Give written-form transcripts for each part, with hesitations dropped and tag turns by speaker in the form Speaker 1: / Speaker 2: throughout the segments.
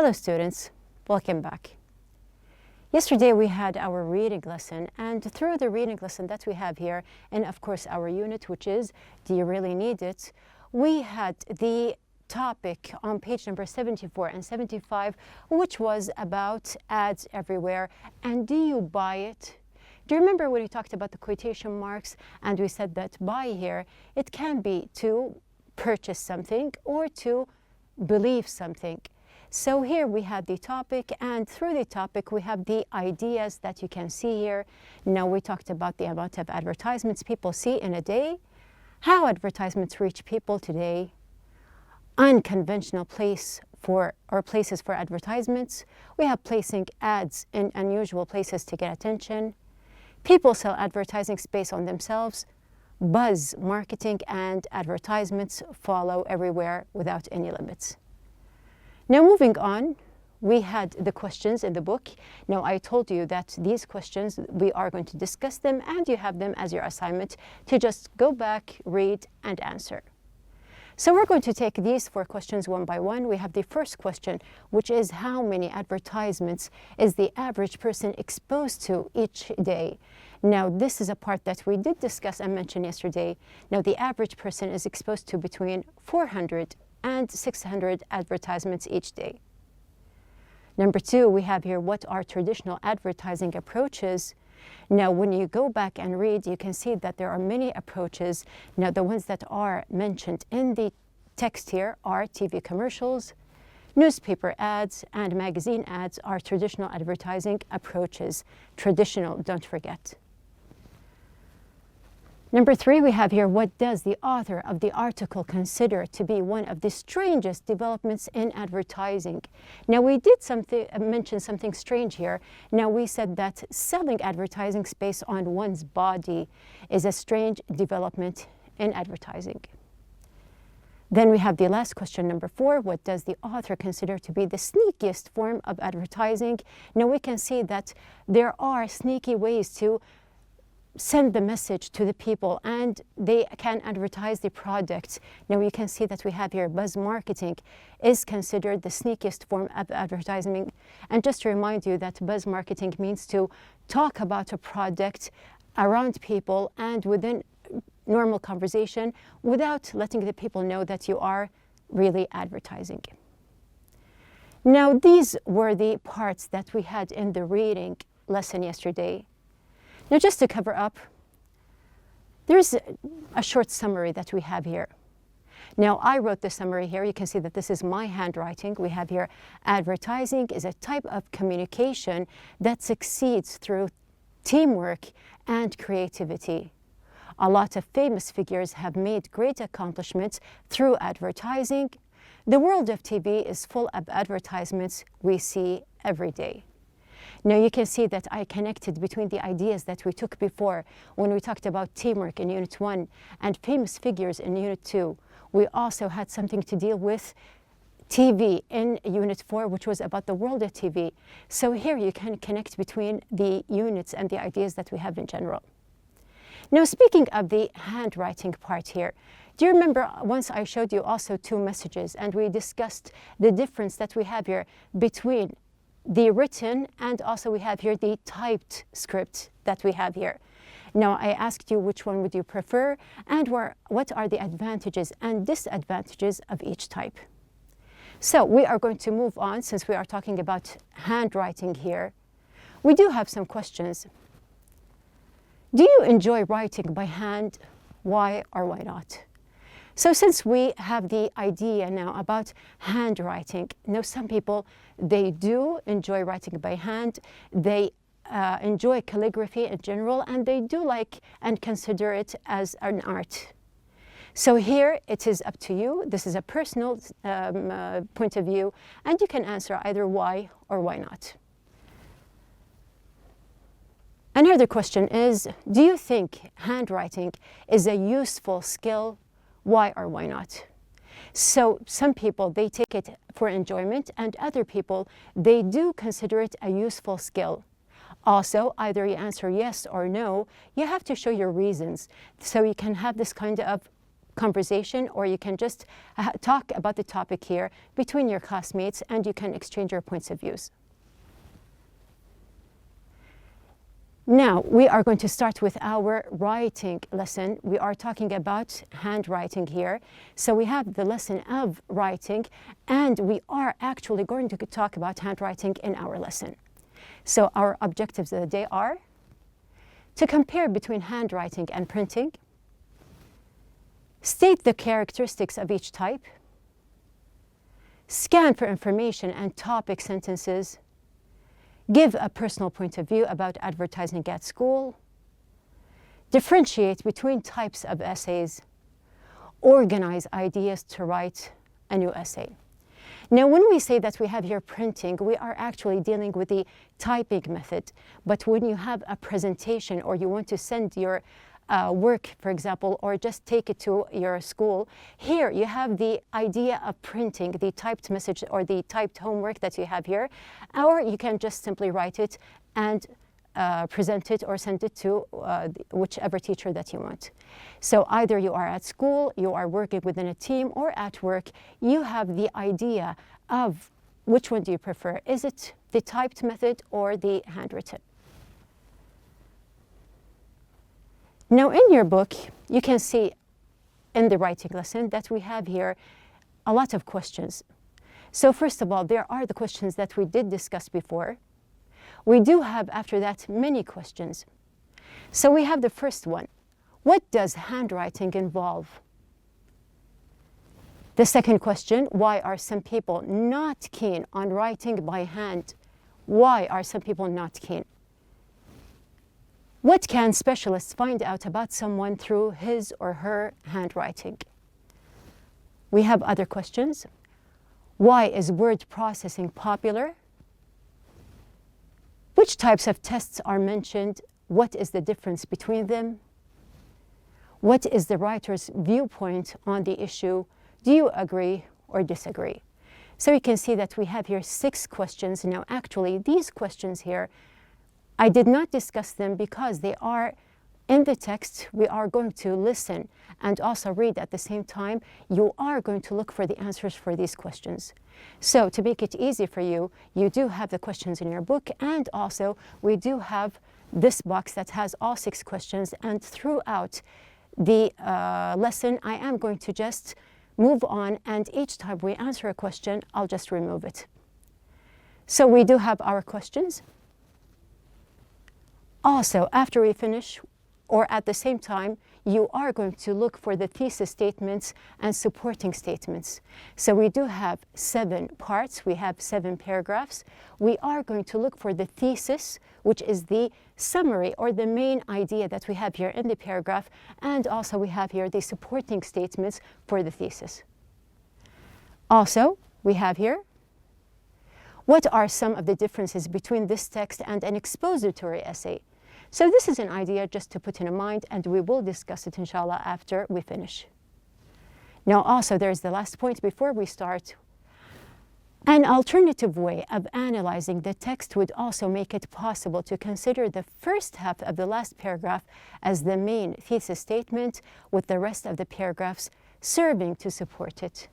Speaker 1: Hello students, welcome back. Yesterday we had our reading lesson, and through the reading lesson that we have here, and of course our unit, which is Do You Really Need It?, we had the topic on page number 74 and 75, which was about ads everywhere and do you buy it? Do you remember when we talked about the quotation marks and we said that buy here, it can be to purchase something or to believe something. So here we have the topic, and through the topic we have the ideas that you can see here. Now we talked about the amount of advertisements people see in a day, how advertisements reach people today, unconventional places for advertisements. We have placing ads in unusual places to get attention. People sell advertising space on themselves. Buzz marketing and advertisements follow everywhere without any limits. Now moving on, we had the questions in the book. Now I told you that these questions, we are going to discuss them and you have them as your assignment to just go back, read and answer. So we're going to take these 4 questions one by one. We have the first question, which is how many advertisements is the average person exposed to each day? Now this is a part that we did discuss and mention yesterday. Now the average person is exposed to between 400 and 600 advertisements each day. Number 2, we have here what are traditional advertising approaches. Now when you go back and read, you can see that there are many approaches. Now the ones that are mentioned in the text here are TV commercials, newspaper ads, and magazine ads are traditional advertising approaches. Traditional, don't forget. Number 3, we have here, what does the author of the article consider to be one of the strangest developments in advertising? Now we did mention something strange here. Now we said that selling advertising space on one's body is a strange development in advertising. Then we have the last question, number 4, what does the author consider to be the sneakiest form of advertising? Now we can see that there are sneaky ways to send the message to the people and they can advertise the product. Now you can see that we have here buzz marketing is considered the sneakiest form of advertising. And just to remind you that buzz marketing means to talk about a product around people and within normal conversation without letting the people know that you are really advertising. Now these were the parts that we had in the reading lesson yesterday. Now just to cover up, there's a short summary that we have here. Now I wrote the summary here. You can see that this is my handwriting. We have here, advertising is a type of communication that succeeds through teamwork and creativity. A lot of famous figures have made great accomplishments through advertising. The world of TV is full of advertisements we see every day. Now you can see that I connected between the ideas that we took before when we talked about teamwork in Unit 1 and famous figures in Unit 2. We also had something to deal with TV in Unit 4, which was about the world of TV. So here you can connect between the units and the ideas that we have in general. Now speaking of the handwriting part here, do you remember once I showed you also 2 messages and we discussed the difference that we have here between the written and also we have here the typed script that we have here. Now I asked you which one would you prefer and what are the advantages and disadvantages of each type. So we are going to move on since we are talking about handwriting here. We do have some questions. Do you enjoy writing by hand? Why or why not? So since we have the idea now about handwriting, now some people, they do enjoy writing by hand, they enjoy calligraphy in general, and they do like and consider it as an art. So here it is up to you. This is a personal point of view, and you can answer either why or why not. Another question is, do you think handwriting is a useful skill? Why or why not? So some people, they take it for enjoyment, and other people, they do consider it a useful skill. Also, either you answer yes or no, you have to show your reasons so you can have this kind of conversation, or you can just talk about the topic here between your classmates, and you can exchange your points of views. Now, we are going to start with our writing lesson. We are talking about handwriting here. So we have the lesson of writing, and we are actually going to talk about handwriting in our lesson. So our objectives of the day are to compare between handwriting and printing, state the characteristics of each type, scan for information and topic sentences, give a personal point of view about advertising at school, differentiate between types of essays, organize ideas to write a new essay. Now, when we say that we have here printing, we are actually dealing with the typing method. But when you have a presentation, or you want to send your work, for example, or just take it to your school, here you have the idea of printing the typed message or the typed homework that you have here, or you can just simply write it and present it or send it to whichever teacher that you want. So either you are at school, you are working within a team, or at work, you have the idea of which one do you prefer. Is it the typed method or the handwritten? Now, in your book, you can see in the writing lesson that we have here a lot of questions. So first of all, there are the questions that we did discuss before. We do have, after that, many questions. So we have the first one. What does handwriting involve? The second question, why are some people not keen on writing by hand? Why are some people not keen? What can specialists find out about someone through his or her handwriting? We have other questions. Why is word processing popular? Which types of tests are mentioned? What is the difference between them? What is the writer's viewpoint on the issue? Do you agree or disagree? So you can see that we have here 6 questions. Now, actually, these questions here, I did not discuss them because they are in the text. We are going to listen and also read at the same time. You are going to look for the answers for these questions. So to make it easy for you, you do have the questions in your book, and also we do have this box that has all 6 questions, and throughout the lesson, I am going to just move on, and each time we answer a question, I'll just remove it. So we do have our questions. Also, after we finish, or at the same time, you are going to look for the thesis statements and supporting statements. So we do have 7 parts. We have 7 paragraphs. We are going to look for the thesis, which is the summary or the main idea that we have here in the paragraph. And also we have here the supporting statements for the thesis. Also, we have here, what are some of the differences between this text and an expository essay? So this is an idea just to put in mind, and we will discuss it, inshallah, after we finish. Now, also, there's the last point before we start. An alternative way of analyzing the text would also make it possible to consider the first half of the last paragraph as the main thesis statement, with the rest of the paragraphs serving to support it.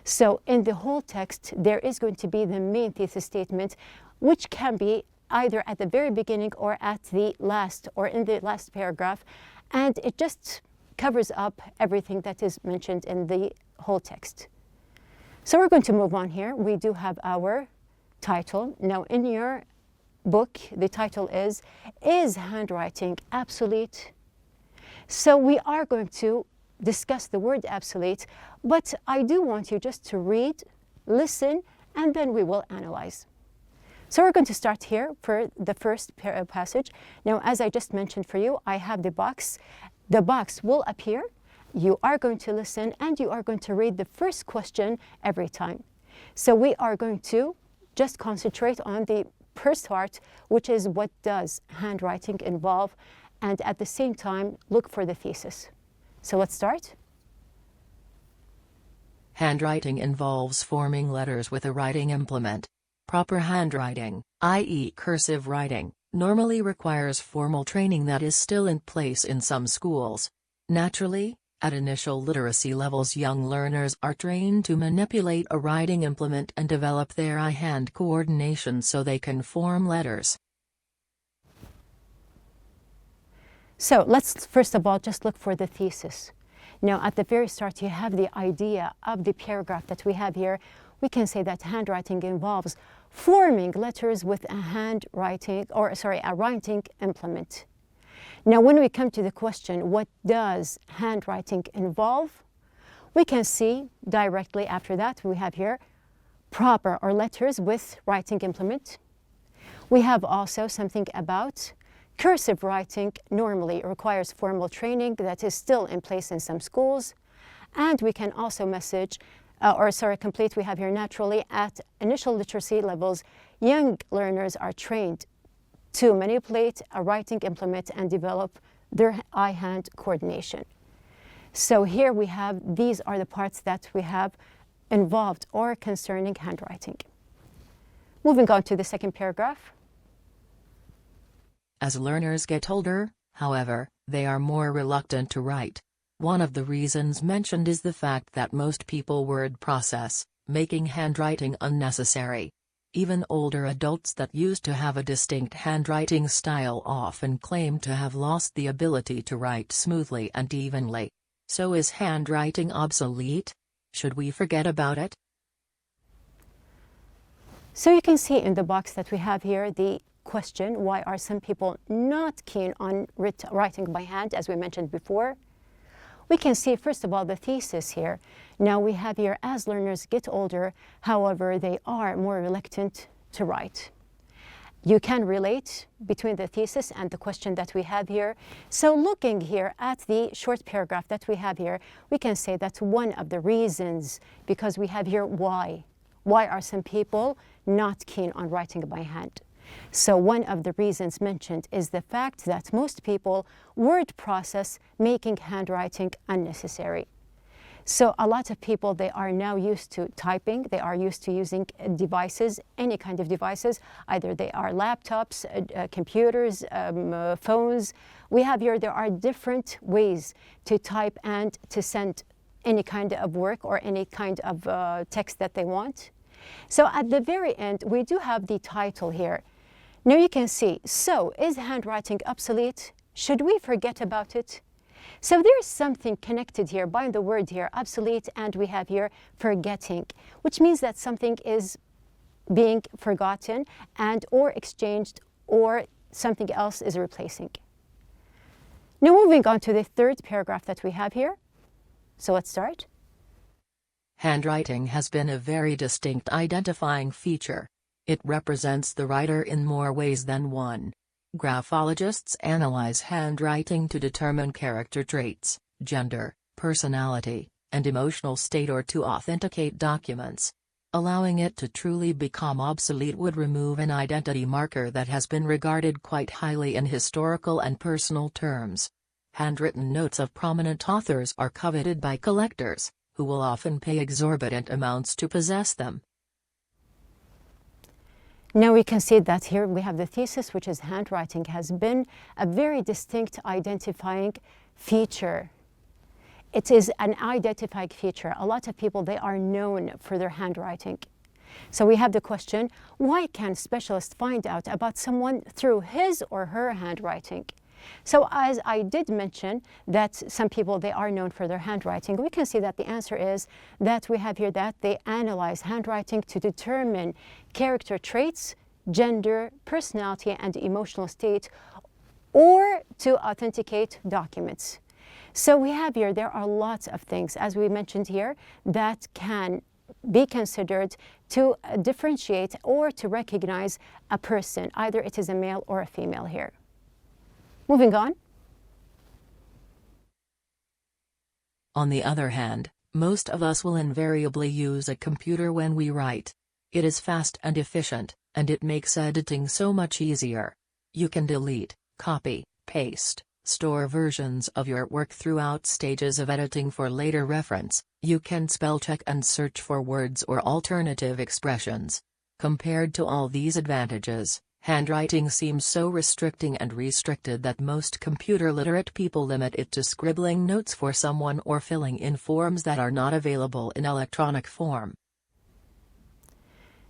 Speaker 1: So in the whole text, there is going to be the main thesis statement, which can be either at the very beginning or at the last, or in the last paragraph, and it just covers up everything that is mentioned in the whole text. So we're going to move on here. We do have our title. Now, in your book, the title is Handwriting Obsolete? So we are going to discuss the word obsolete, but I do want you just to read, listen, and then we will analyze. So we're going to start here for the first passage. Now, as I just mentioned for you, I have the box. The box will appear. You are going to listen, and you are going to read the first question every time. So we are going to just concentrate on the first part, which is what does handwriting involve, and at the same time, look for the thesis. So let's start.
Speaker 2: Handwriting involves forming letters with a writing implement. Proper handwriting, i.e. cursive writing, normally requires formal training that is still in place in some schools. Naturally, At initial literacy levels, young learners are trained to manipulate a writing implement and develop their eye-hand coordination so they can form letters.
Speaker 1: So let's first of all just look for the thesis. Now at the very start you have the idea of the paragraph that we have here. We can say that handwriting involves forming letters with a writing implement. Now when we come to the question, what does handwriting involve? We can see directly after that we have here proper or letters with writing implement. We have also something about cursive writing normally requires formal training that is still in place in some schools. And we can also complete, we have here naturally at initial literacy levels, young learners are trained to manipulate a writing implement and develop their eye-hand coordination. So here we have, these are the parts that we have involved or concerning handwriting. Moving on to the second paragraph.
Speaker 2: As learners get older, however, they are more reluctant to write. One of the reasons mentioned is the fact that most people word process, making handwriting unnecessary. Even older adults that used to have a distinct handwriting style often claim to have lost the ability to write smoothly and evenly. So is handwriting obsolete? Should we forget about it?
Speaker 1: So you can see in the box that we have here the question, why are some people not keen on writing by hand, as we mentioned before? We can see first of all the thesis here. Now we have here, as learners get older, however, they are more reluctant to write. You can relate between the thesis and the question that we have here. So looking here at the short paragraph that we have here, we can say that's one of the reasons, because we have here why. Why are some people not keen on writing by hand? So one of the reasons mentioned is the fact that most people word process, making handwriting unnecessary. So a lot of people, they are now used to typing, they are used to using devices, any kind of devices, either they are laptops, computers, phones. We have here, there are different ways to type and to send any kind of work or any kind of text that they want. So at the very end, we do have the title here. Now you can see, so is handwriting obsolete? Should we forget about it? So there's something connected here by the word here, obsolete, and we have here forgetting, which means that something is being forgotten and or exchanged or something else is replacing. Now moving on to the third paragraph that we have here. So let's start.
Speaker 2: Handwriting has been a very distinct identifying feature. It represents the writer in more ways than one. Graphologists analyze handwriting to determine character traits, gender, personality, and emotional state or to authenticate documents. Allowing it to truly become obsolete would remove an identity marker that has been regarded quite highly in historical and personal terms. Handwritten notes of prominent authors are coveted by collectors, who will often pay exorbitant amounts to possess them.
Speaker 1: Now we can see that here we have the thesis, which is handwriting has been a very distinct identifying feature. It is an identifying feature. A lot of people, they are known for their handwriting. So we have the question, why can specialists find out about someone through his or her handwriting? So as I did mention that some people, they are known for their handwriting, we can see that the answer is that we have here that they analyze handwriting to determine character traits, gender, personality, and emotional state, or to authenticate documents. So we have here, there are lots of things, as we mentioned here, that can be considered to differentiate or to recognize a person, either it is a male or a female here. Moving on.
Speaker 2: On the other hand, most of us will invariably use a computer when we write. It is fast and efficient, and it makes editing so much easier. You can delete, copy, paste, store versions of your work throughout stages of editing for later reference. You can spell check and search for words or alternative expressions. Compared to all these advantages, Handwriting seems so restricting and restricted that most computer-literate people limit it to scribbling notes for someone or filling in forms that are not available in electronic form.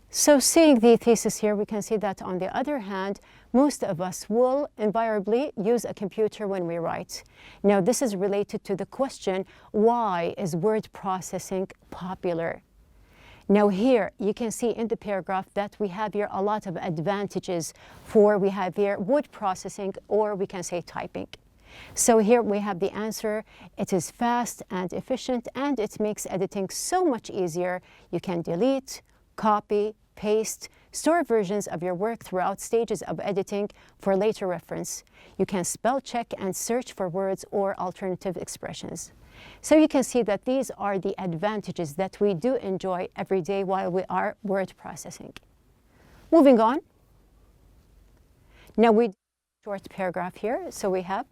Speaker 1: So seeing the thesis here, we can see that on the other hand, most of us will invariably use a computer when we write. Now this is related to the question, why is word processing popular? Now here you can see in the paragraph that we have here a lot of advantages we have here word processing, or we can say typing. So here we have the answer. It is fast and efficient, and it makes editing so much easier. You can delete, copy, paste, store versions of your work throughout stages of editing for later reference. You can spell check and search for words or alternative expressions. So you can see that these are the advantages that we do enjoy every day while we are word processing. Moving on. Now we short paragraph here. So we have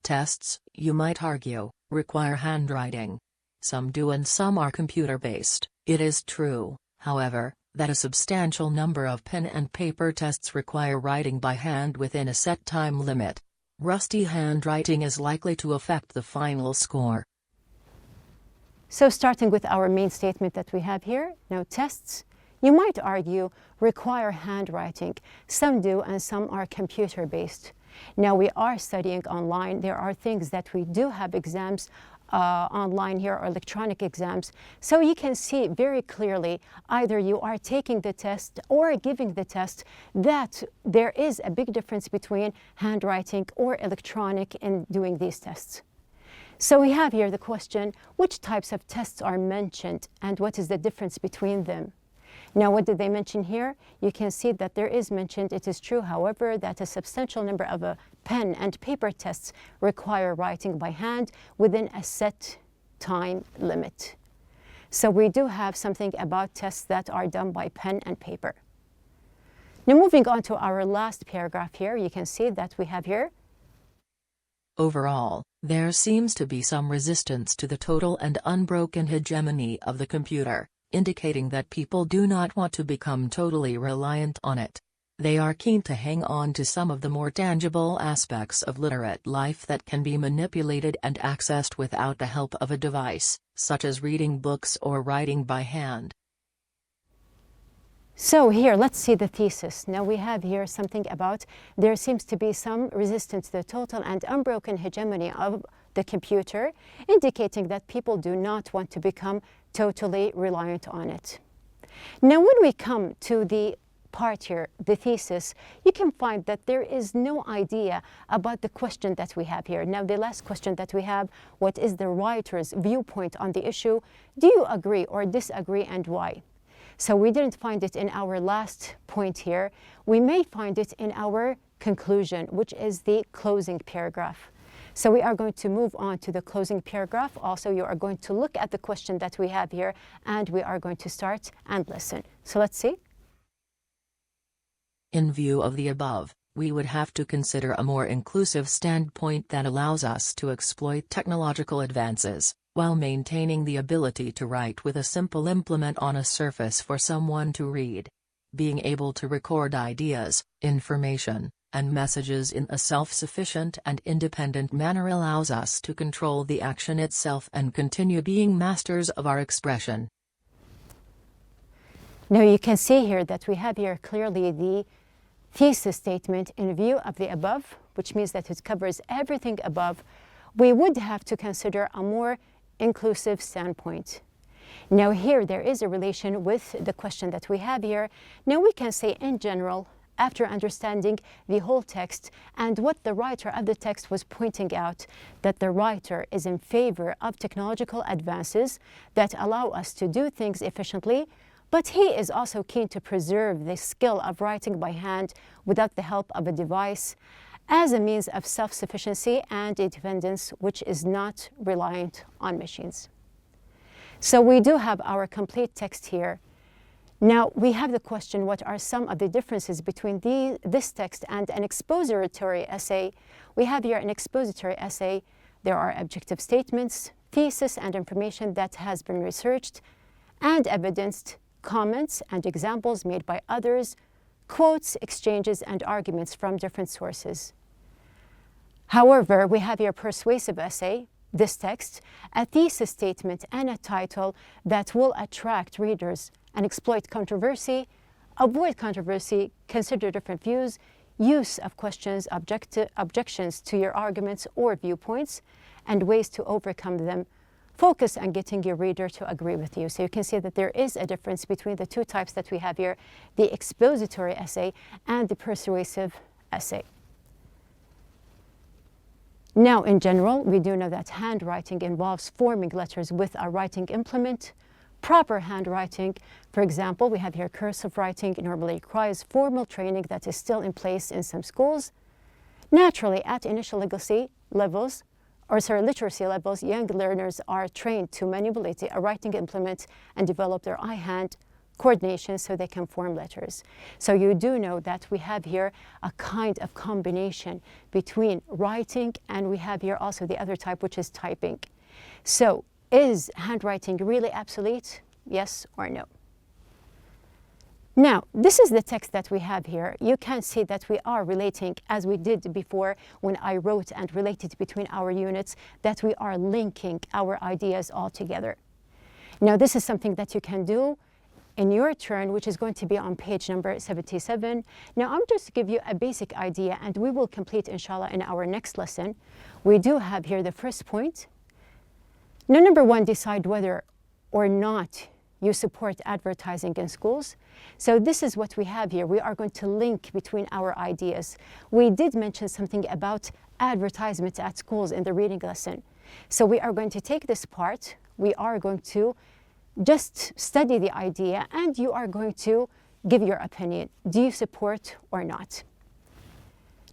Speaker 2: tests, you might argue, require handwriting. Some do and some are computer-based. It is true, however, that a substantial number of pen and paper tests require writing by hand within a set time limit. Rusty handwriting is likely to affect the final score.
Speaker 1: So starting with our main statement that we have here, now tests, you might argue, require handwriting. Some do and some are computer-based. Now we are studying online. There are things that we do have exams online here, or electronic exams. So you can see very clearly, either you are taking the test or giving the test, that there is a big difference between handwriting or electronic in doing these tests. So we have here the question, which types of tests are mentioned and what is the difference between them? Now, what did they mention here? You can see that there is mentioned, it is true, however, that a substantial number of pen and paper tests require writing by hand within a set time limit. So we do have something about tests that are done by pen and paper. Now, moving on to our last paragraph here, you can see that we have here,
Speaker 2: overall, there seems to be some resistance to the total and unbroken hegemony of the computer, indicating that people do not want to become totally reliant on it. They are keen to hang on to some of the more tangible aspects of literate life that can be manipulated and accessed without the help of a device, such as reading books or writing by hand.
Speaker 1: So here, let's see the thesis. Now we have here something about there seems to be some resistance to the total and unbroken hegemony of the computer, indicating that people do not want to become totally reliant on it. Now when we come to the part here, the thesis, you can find that there is no idea about the question that we have here. Now the last question that we have, what is the writer's viewpoint on the issue? Do you agree or disagree, and why? So we didn't find it in our last point here. We may find it in our conclusion, which is the closing paragraph. So we are going to move on to the closing paragraph. Also, you are going to look at the question that we have here, and we are going to start and listen. So let's see.
Speaker 2: In view of the above, we would have to consider a more inclusive standpoint that allows us to exploit technological advances, while maintaining the ability to write with a simple implement on a surface for someone to read. Being able to record ideas, information, and messages in a self-sufficient and independent manner allows us to control the action itself and continue being masters of our expression.
Speaker 1: Now you can see here that we have here clearly the thesis statement. In view of the above, which means that it covers everything above, we would have to consider a more inclusive standpoint. Now here there is a relation with the question that we have here. Now we can say in general, after understanding the whole text and what the writer of the text was pointing out, that the writer is in favor of technological advances that allow us to do things efficiently, but he is also keen to preserve the skill of writing by hand without the help of a device as a means of self-sufficiency and independence which is not reliant on machines. So we do have our complete text here. Now we have the question, what are some of the differences between this text and an expository essay? We have here an expository essay. There are objective statements, thesis and information that has been researched and evidenced, comments and examples made by others, quotes, exchanges, and arguments from different sources. However, we have here a persuasive essay, this text, a thesis statement, and a title that will attract readers and exploit controversy, avoid controversy, consider different views, use of questions, objections to your arguments or viewpoints, and ways to overcome them. Focus on getting your reader to agree with you. So you can see that there is a difference between the two types that we have here, the expository essay and the persuasive essay. Now, in general, we do know that handwriting involves forming letters with a writing implement. Proper handwriting, for example, we have here cursive writing, normally requires formal training that is still in place in some schools. Naturally, at initial literacy levels, young learners are trained to manipulate a writing implement and develop their eye-hand coordination so they can form letters. So you do know that we have here a kind of combination between writing and we have here also the other type, which is typing. So is handwriting really obsolete? Yes or no? Now, this is the text that we have here. You can see that we are relating, as we did before when I wrote and related between our units, that we are linking our ideas all together. Now, this is something that you can do in your turn, which is going to be on page number 77. Now, I'm just to give you a basic idea, and we will complete, inshallah, in our next lesson. We do have here the first point. Now, number one, decide whether or not you support advertising in schools. So this is what we have here. We are going to link between our ideas. We did mention something about advertisements at schools in the reading lesson. So we are going to take this part. We are going to just study the idea and you are going to give your opinion. Do you support or not?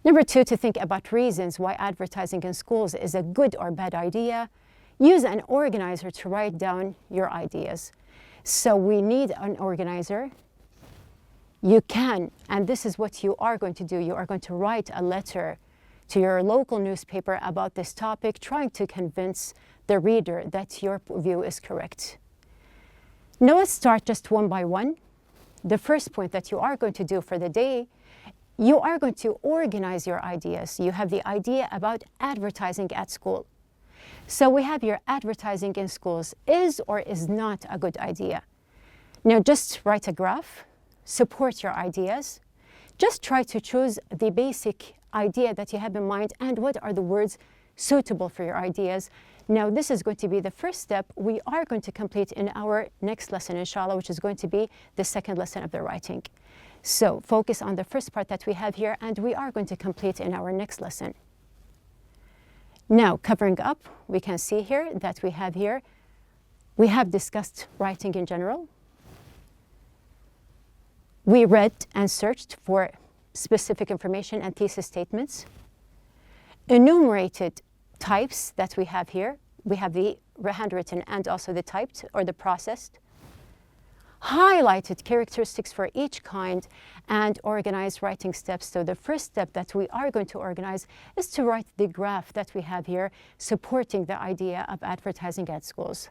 Speaker 1: Number two, to think about reasons why advertising in schools is a good or bad idea. Use an organizer to write down your ideas. So we need an organizer. You can, and this is what you are going to do. You are going to write a letter to your local newspaper about this topic, trying to convince the reader that your view is correct. Now let's start just one by one. The first point that you are going to do for the day, you are going to organize your ideas. You have the idea about advertising at school. So we have your advertising in schools is or is not a good idea. Now just write a graph, support your ideas. Just try to choose the basic idea that you have in mind and what are the words suitable for your ideas. Now this is going to be the first step we are going to complete in our next lesson, inshallah, which is going to be the second lesson of the writing. So focus on the first part that we have here and we are going to complete in our next lesson. Now, covering up, we can see here that we have discussed writing in general. We read and searched for specific information and thesis statements. Enumerated types that we have here. We have the handwritten and also the typed or the processed. Highlighted characteristics for each kind and organized writing steps. So the first step that we are going to organize is to write the graph that we have here supporting the idea of advertising at schools.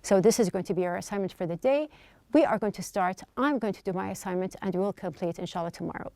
Speaker 1: So this is going to be our assignment for the day. We are going to start. I'm going to do my assignment and we'll complete, inshallah, tomorrow.